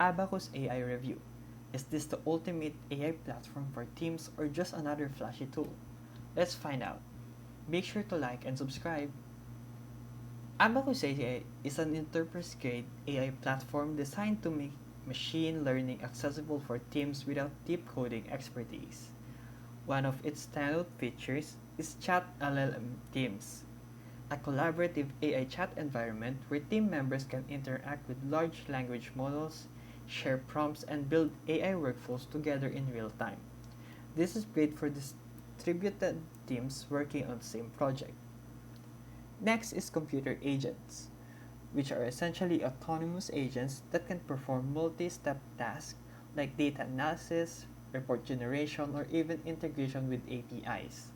Abacus AI Review. Is this the ultimate AI platform for teams or just another flashy tool? Let's find out. Make sure to like and subscribe. Abacus AI is an enterprise-grade AI platform designed to make machine learning accessible for teams without deep coding expertise. One of its standout features is ChatLLM Teams, a collaborative AI chat environment where team members can interact with large language models, share prompts, and build AI workflows together in real time. This is great for distributed teams working on the same project. Next is computer agents, which are essentially autonomous agents that can perform multi-step tasks like data analysis, report generation, or even integration with APIs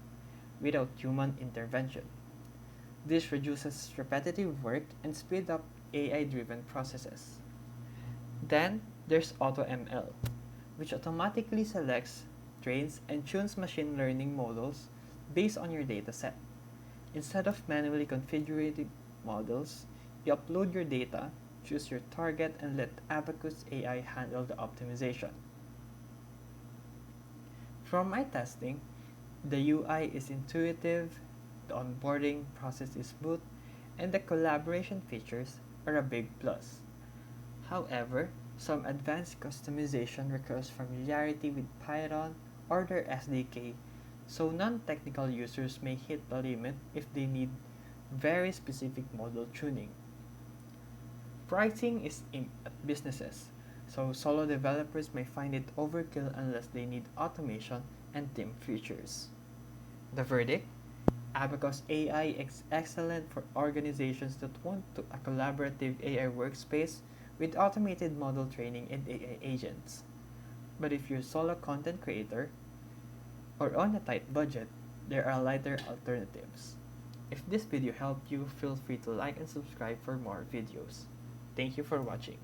without human intervention. This reduces repetitive work and speeds up AI-driven processes. Then there's AutoML, which automatically selects, trains, and tunes machine learning models based on your dataset. Instead of manually configuring models, you upload your data, choose your target, and let Abacus AI handle the optimization. From my testing, the UI is intuitive, the onboarding process is smooth, and the collaboration features are a big plus. However, some advanced customization requires familiarity with Python or their SDK, so non-technical users may hit the limit if they need very specific model tuning. Pricing is aimed at businesses, so solo developers may find it overkill unless they need automation and team features. The verdict? Abacus AI is excellent for organizations that want a collaborative AI workspace with automated model training and AI agents. But if you're a solo content creator or on a tight budget, there are lighter alternatives. If this video helped you, feel free to like and subscribe for more videos. Thank you for watching.